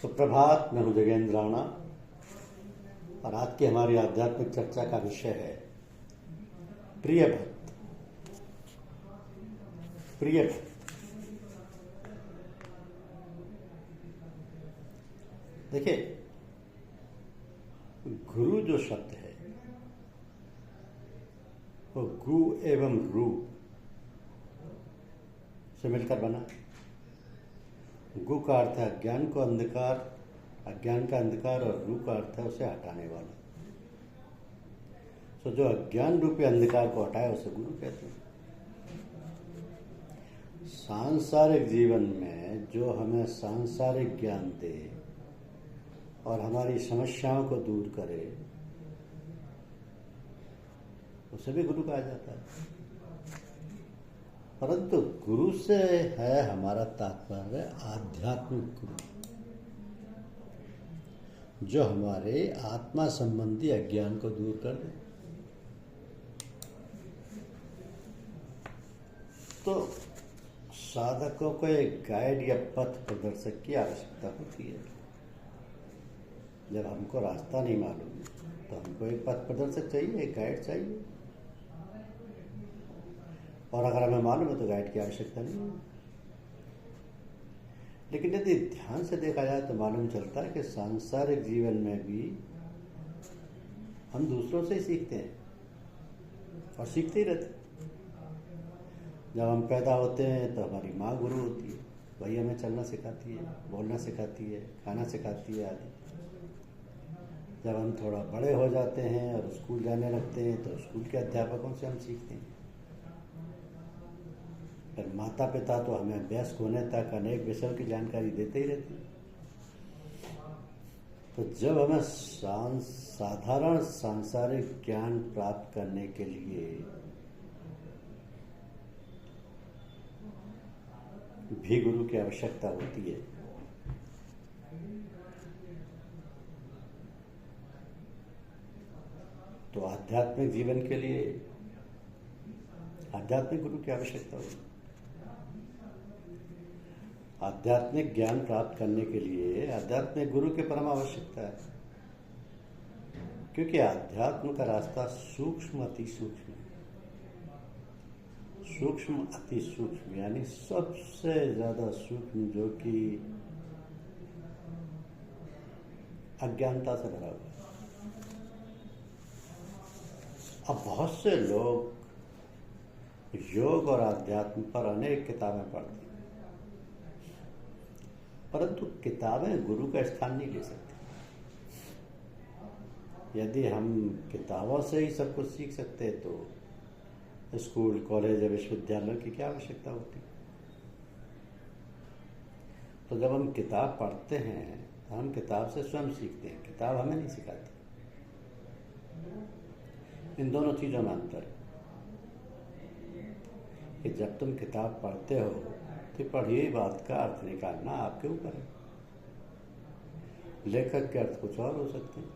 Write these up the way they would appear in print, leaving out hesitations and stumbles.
सुप्रभात। मैं हूं जगेंद्र राणा और आज की हमारी आध्यात्मिक चर्चा का विषय है प्रिय भक्त। प्रिय भक्त, देखिए, गुरु जो शब्द है वो गु एवं रू से मिलकर बना। गु का अर्थ है अज्ञान को अंधकार, अज्ञान का अंधकार, और रू का अर्थ है उसे हटाने वाला। तो जो अज्ञान रूपी अंधकार को हटाए उसे गुरु कहते हैं। सांसारिक जीवन में जो हमें सांसारिक ज्ञान दे और हमारी समस्याओं को दूर करे उसे भी गुरु कहा जाता है। परंतु गुरु से है हमारा तात्पर्य आध्यात्मिक गुरु, जो हमारे आत्मा संबंधी अज्ञान को दूर कर दे। तो साधकों को एक गाइड या पथ प्रदर्शक की आवश्यकता होती है। जब हमको रास्ता नहीं मालूम तो हमको एक पथ प्रदर्शक चाहिए, एक गाइड चाहिए। और अगर हमें मालूम है तो गाइड की आवश्यकता नहीं है। लेकिन यदि ध्यान से देखा जाए तो मालूम चलता है कि सांसारिक जीवन में भी हम दूसरों से ही सीखते हैं और सीखते ही रहते हैं। जब हम पैदा होते हैं तो हमारी माँ गुरु होती है, वही हमें चलना सिखाती है, बोलना सिखाती है, खाना सिखाती है आदि। जब हम थोड़ा बड़े हो जाते हैं और स्कूल जाने लगते हैं तो स्कूल के अध्यापकों से हम सीखते हैं। फिर माता पिता तो हमें वयस्क होने तक अनेक विषयों की जानकारी देते ही रहते हैं। तो जब हमें साधारण सांसारिक ज्ञान प्राप्त करने के लिए भी गुरु की आवश्यकता होती है, तो आध्यात्मिक जीवन के लिए आध्यात्मिक गुरु की आवश्यकता होती है। आध्यात्मिक ज्ञान प्राप्त करने के लिए आध्यात्मिक गुरु की परम आवश्यकता है, क्योंकि आध्यात्म का रास्ता सूक्ष्म अति सूक्ष्म है। सूक्ष्म अति सूक्ष्म यानी सबसे ज्यादा सूक्ष्म, जो कि अज्ञानता से भरा हुआ है। अब बहुत से लोग योग और आध्यात्म पर अनेक किताबें पढ़ते हैं, परंतु किताबें गुरु का स्थान नहीं ले सकती। यदि हम किताबों से ही सब कुछ सीख सकते तो स्कूल, कॉलेज या विश्वविद्यालय की क्या आवश्यकता होती। तो जब हम किताब पढ़ते हैं तो हम किताब से स्वयं सीखते हैं, किताब हमें नहीं सिखाती। इन दोनों चीजों में अंतर है कि जब तुम किताब पढ़ते हो तो पढ़ी बात का अर्थ निकालना आपके ऊपर है। लेखक के अर्थ कुछ और हो सकते हैं,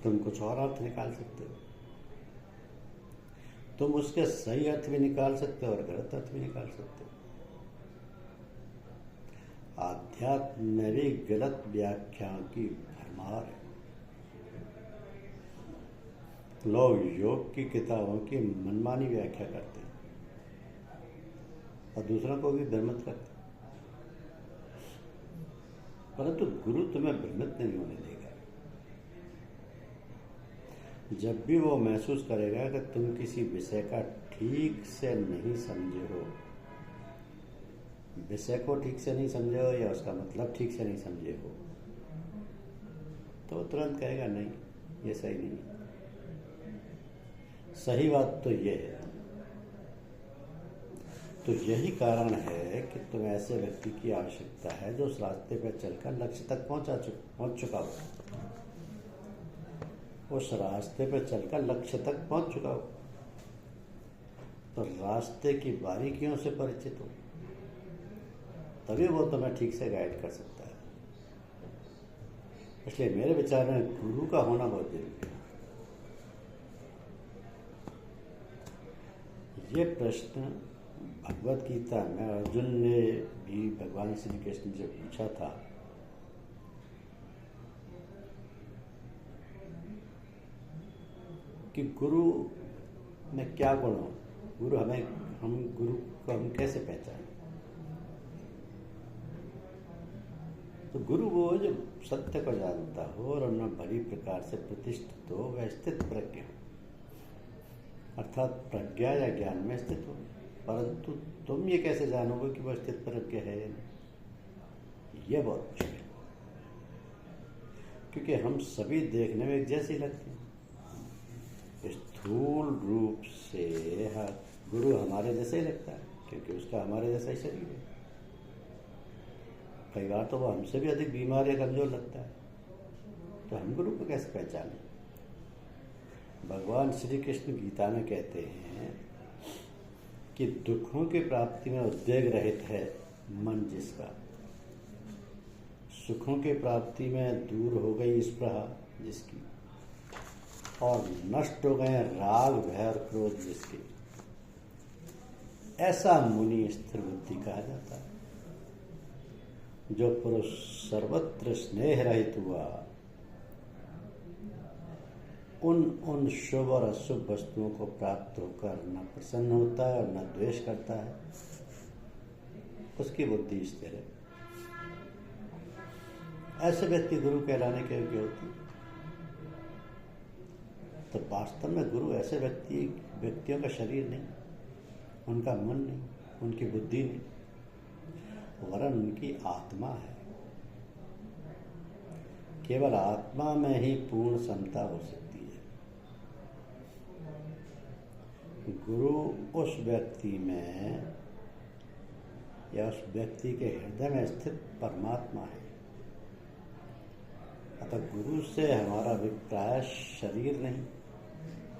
तुम कुछ और अर्थ निकाल सकते हो। तुम उसके सही अर्थ भी निकाल सकते हो और गलत अर्थ भी निकाल सकते हो। आध्यात्म में भी गलत व्याख्याओं की भरमार है। लोग योग की किताबों की मनमानी व्याख्या करते हैं और दूसरों को भी भ्रमित करते हैं, परंतु गुरु तुम्हें भ्रमित नहीं होने देगा। जब भी वो महसूस करेगा कि तुम किसी विषय का ठीक से नहीं समझे हो, विषय को ठीक से नहीं समझे हो या उसका मतलब ठीक से नहीं समझे हो, तो तुरंत कहेगा नहीं, ये सही नहीं है। सही बात तो ये है। तो यही कारण है कि तुम्हें ऐसे व्यक्ति की आवश्यकता है जो उस रास्ते पर चलकर लक्ष्य तक पहुंच चुका हो। उस रास्ते पर चलकर लक्ष्य तक पहुंच चुका हो तो रास्ते की बारीकियों से परिचित हो, तभी वो तुम्हें ठीक से गाइड कर सकता है। इसलिए मेरे विचार में गुरु का होना बहुत जरूरी है। ये प्रश्न भगवत गीता में अर्जुन ने भी भगवान भगवान श्री कृष्ण से पूछा था कि गुरु में क्या गुण हो, हम गुरु को हम कैसे पहचानें। तो गुरु वो जो सत्य को जानता हो और न भली प्रकार से प्रतिष्ठित हो, वह स्थित प्रज्ञ हो, अर्थात प्रज्ञा या ज्ञान में स्थित हो। परंतु तुम ये कैसे जानोगे कि वह स्थित प्रज्ञ है या नहीं, यह बहुत मुश्किल है, क्योंकि हम सभी देखने में एक जैसे लगते हैं। स्थूल रूप से गुरु हमारे जैसे ही लगता है, क्योंकि उसका हमारे जैसा ही शरीर है। कई बार तो वो हमसे भी अधिक बीमार या कमजोर लगता है, तो हम गुरु को कैसे पहचानें। भगवान श्री कृष्ण गीता में कहते हैं कि दुखों की प्राप्ति में उद्वेग रहित है मन जिसका, सुखों की प्राप्ति में दूर हो गई स्पृहा जिसकी, और नष्ट हो गए राग भय और क्रोध जिसके, ऐसा मुनि स्थिर बुद्धि कहा जाता है। जो पुरुष सर्वत्र स्नेह रहित हुआ, उन शुभ और अशुभ वस्तुओं को प्राप्त होकर न प्रसन्न होता है और न द्वेष करता है, उसकी बुद्धि स्थिर है। ऐसे व्यक्ति गुरु कहलाने के योग्य होते हैं। तो वास्तव में गुरु ऐसे व्यक्तियों का शरीर नहीं, उनका मन नहीं, उनकी बुद्धि नहीं, वरन उनकी आत्मा है। केवल आत्मा में ही पूर्ण समता हो सकती है। गुरु उस व्यक्ति में या उस व्यक्ति के हृदय में स्थित परमात्मा है। अतः गुरु से हमारा अभिप्राय शरीर नहीं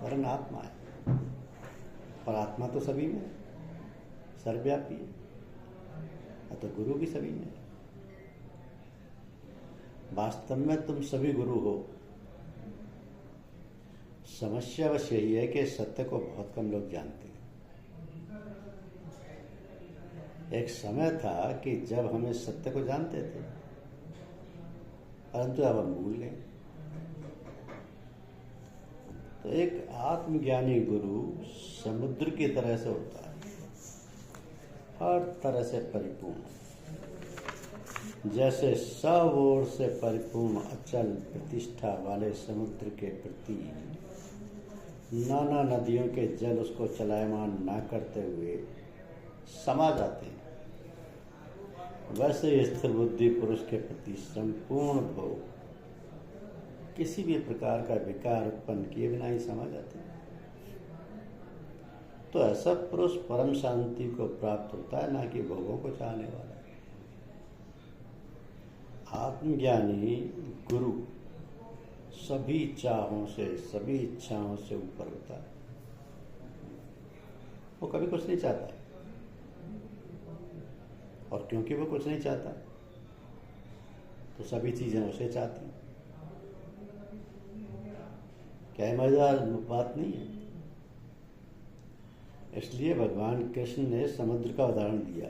वरन आत्मा है, और आत्मा तो सभी में है, सर्वव्यापी है। अतः गुरु भी सभी में है। वास्तव में तुम सभी गुरु हो। समस्या बस यही है कि सत्य को बहुत कम लोग जानते हैं। एक समय था कि जब हम इस सत्य को जानते थे, परंतु अब हम भूल गए। तो एक आत्मज्ञानी गुरु समुद्र की तरह से होता है, हर तरह से परिपूर्ण, जैसे सब ओर से परिपूर्ण अचल प्रतिष्ठा वाले समुद्र के प्रति नाना नदियों के जल उसको चलायमान ना करते हुए समा जाते हैं, वैसे स्थिर बुद्धि पुरुष के प्रति संपूर्ण भोग किसी भी प्रकार का विकार उत्पन्न किए बिना ही समा जाते हैं। तो ऐसा पुरुष परम शांति को प्राप्त होता है, ना कि भोगों को चाहने वाला। आत्मज्ञानी गुरु सभी चाहों से, सभी इच्छाओं से ऊपर होता है। वो कभी कुछ नहीं चाहता, और क्योंकि वो कुछ नहीं चाहता तो सभी चीजें उसे चाहती। क्या मजेदार बात नहीं है। इसलिए भगवान कृष्ण ने समुद्र का उदाहरण दिया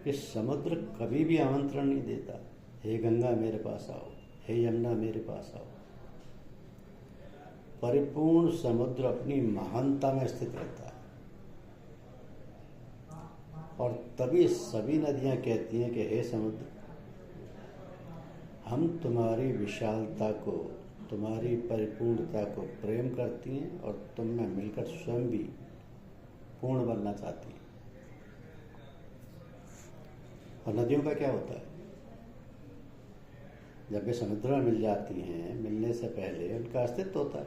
कि समुद्र कभी भी आमंत्रण नहीं देता, हे गंगा मेरे पास आओ, हे यमुना मेरे पास आओ। परिपूर्ण समुद्र अपनी महानता में स्थित रहता है, और तभी सभी नदियां कहती हैं कि हे समुद्र, हम तुम्हारी विशालता को, तुम्हारी परिपूर्णता को प्रेम करती हैं और तुम में मिलकर स्वयं भी पूर्ण बनना चाहती हैं। और नदियों का क्या होता है? जब वे समुद्र में मिल जाती हैं, मिलने से पहले उनका अस्तित्व होता है,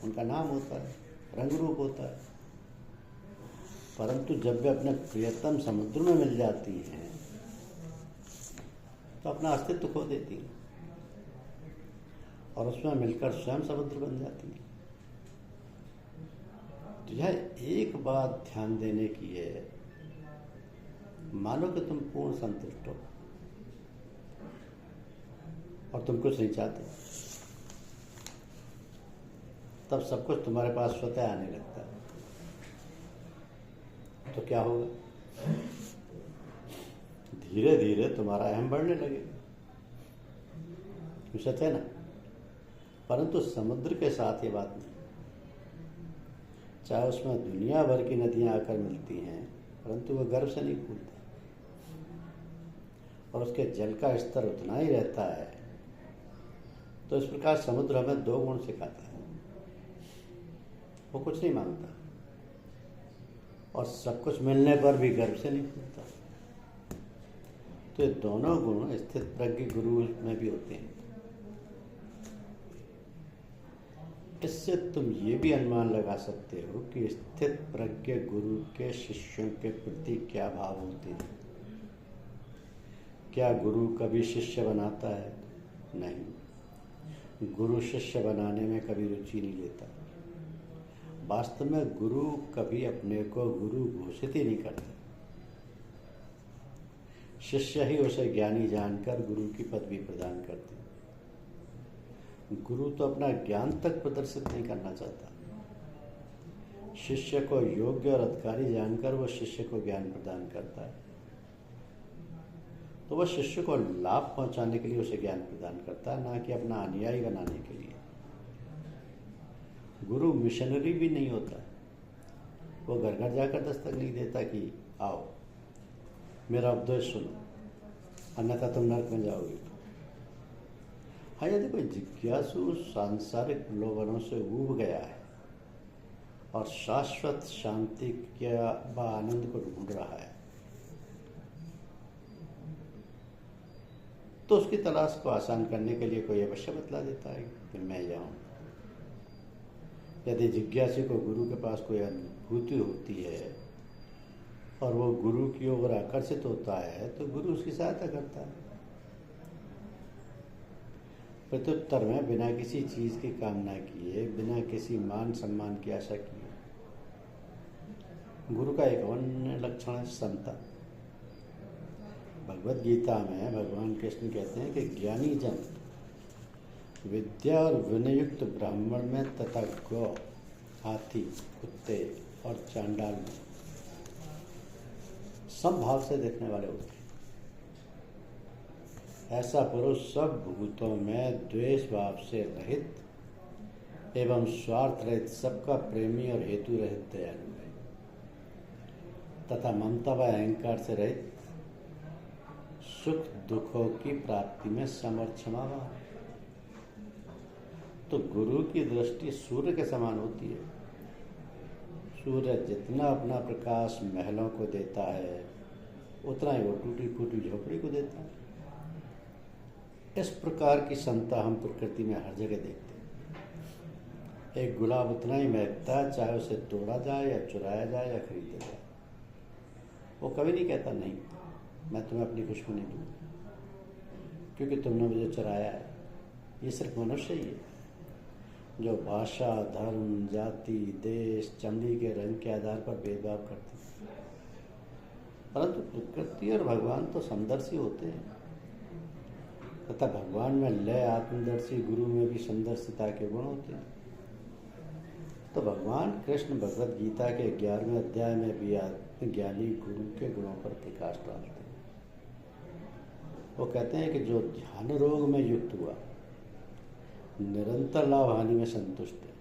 उनका नाम होता है, रंग रूप होता है। परंतु जब वे अपने प्रियतम समुद्र में मिल जाती हैं तो अपना अस्तित्व खो देती हैं और उसमें मिलकर स्वयं समुद्र बन जाती है। तो यह एक बात ध्यान देने की है, मानो कि तुम पूर्ण संतुष्ट हो और तुम कुछ नहीं चाहते, तब सब कुछ तुम्हारे पास स्वतः आने लगता है। तो क्या होगा? धीरे धीरे तुम्हारा अहम बढ़ने लगेगा। सच है ना? परंतु समुद्र के साथ ये बात नहीं। चाहे उसमें दुनिया भर की नदियां आकर मिलती हैं, परंतु वह गर्भ से नहीं फूलता और उसके जल का स्तर उतना ही रहता है। तो इस प्रकार समुद्र हमें 2 गुण सिखाता है। वो कुछ नहीं मांगता और सब कुछ मिलने पर भी गर्भ से नहीं फूलता। तो ये दोनों गुण स्थित प्रज्ञ गुरु में भी होते हैं। इससे तुम ये भी अनुमान लगा सकते हो कि स्थित प्रज्ञ गुरु के शिष्यों के प्रति क्या भाव होते हैं। क्या गुरु कभी शिष्य बनाता है? नहीं, गुरु शिष्य बनाने में कभी रुचि नहीं लेता। वास्तव में गुरु कभी अपने को गुरु घोषित ही नहीं करता। शिष्य ही उसे ज्ञानी जानकर गुरु की पदवी प्रदान करते। गुरु तो अपना ज्ञान तक प्रदर्शित नहीं करना चाहता। शिष्य को योग्य और अधिकारी जानकर वह शिष्य को ज्ञान प्रदान करता है। तो वह शिष्य को लाभ पहुंचाने के लिए उसे ज्ञान प्रदान करता है, ना कि अपना अनुयायी बनाने के लिए। गुरु मिशनरी भी नहीं होता। वो घर घर जाकर दस्तक नहीं देता कि आओ मेरा उपदेश सुनो, अन्यथा तुम नरक में जाओगे। हाँ, यदि कोई जिज्ञासु सांसारिक प्रलोभनों से ऊब गया है और शाश्वत शांति क्या व आनंद को ढूंढ रहा है, तो उसकी तलाश को आसान करने के लिए कोई अवश्य बतला देता है कि मैं जाऊं। यदि जिज्ञासु को गुरु के पास कोई अनुभूति होती है और वो गुरु की ओर आकर्षित होता है, तो गुरु उसकी सहायता करता है। प्रत्युत्तर में बिना किसी चीज की कामना किए, बिना किसी मान सम्मान की आशा किए, गुरु का एक अन्य लक्षण है समता। भगवत गीता में भगवान कृष्ण कहते हैं कि ज्ञानी जन विद्या और विनयुक्त ब्राह्मण में तथा गौ, हाथी, कुत्ते और चांडाल में समभाव से देखने वाले होते हैं। ऐसा पुरुष सब भूतों में द्वेष भाव से रहित एवं स्वार्थ रहित, सबका प्रेमी और हेतु रहित दयालु है तथा ममता व अहंकार से रहित, सुख दुखों की प्राप्ति में समर्थक्षमावान है। तो गुरु की दृष्टि सूर्य के समान होती है। सूर्य जितना अपना प्रकाश महलों को देता है, उतना ही वो टूटी फूटी झोपड़ी को देता है। इस प्रकार की समता हम प्रकृति में हर जगह देखते हैं। एक गुलाब उतना ही महकता है, चाहे उसे तोड़ा जाए या चुराया जाए या खरीदा जाए। वो कभी नहीं कहता नहीं, मैं तुम्हें अपनी खुशबू नहीं दूंगा क्योंकि तुमने मुझे चुराया है। ये सिर्फ मनुष्य ही है जो भाषा, धर्म, जाति, देश, चमड़ी के रंग के आधार पर भेदभाव करते हैं। परंतु प्रकृति और भगवान तो समदर्शी होते हैं तथा भगवान में लय आत्मदर्शी, गुरु में भी समदर्शिता के गुण होते हैं। तो भगवान कृष्ण भगवत गीता के 11वें अध्याय में भी आत्मज्ञानी गुरु के गुणों पर प्रकाश डालते हैं। वो कहते हैं कि जो ध्यान रोग में युक्त हुआ, निरंतर लाभ हानि में संतुष्ट है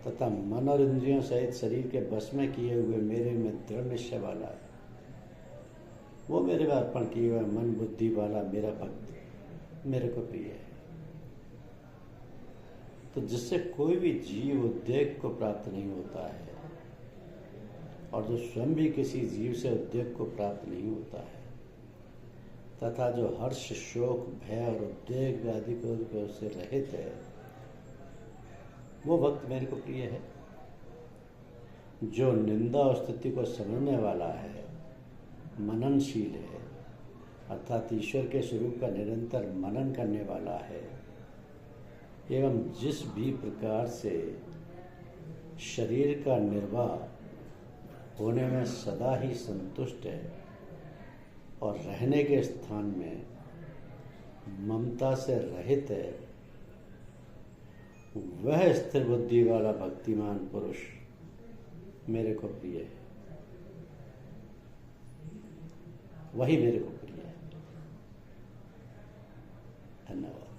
तथा मन और इंद्रियों सहित शरीर के बस में किए हुए मेरे में दृढ़ निश्चय वाला है, वो मेरे में अर्पण किए हुए मन बुद्धि वाला मेरा भक्त मेरे को प्रिय है। तो जिससे कोई भी जीव उद्वेग को प्राप्त नहीं होता है और जो स्वयं भी किसी जीव से उद्वेग को प्राप्त नहीं होता है तथा जो हर्ष, शोक, भय और उद्वेग आदि को से रहित है, वो भक्त मेरे को प्रिय है। जो निंदा और स्तुति को समझने वाला है, मननशील है, अर्थात ईश्वर के स्वरूप का निरंतर मनन करने वाला है एवं जिस भी प्रकार से शरीर का निर्वाह होने में सदा ही संतुष्ट है और रहने के स्थान में ममता से रहित है, वह स्थिर बुद्धि वाला भक्तिमान पुरुष मेरे को प्रिय है। वही मेरे को प्रिय है। धन्यवाद।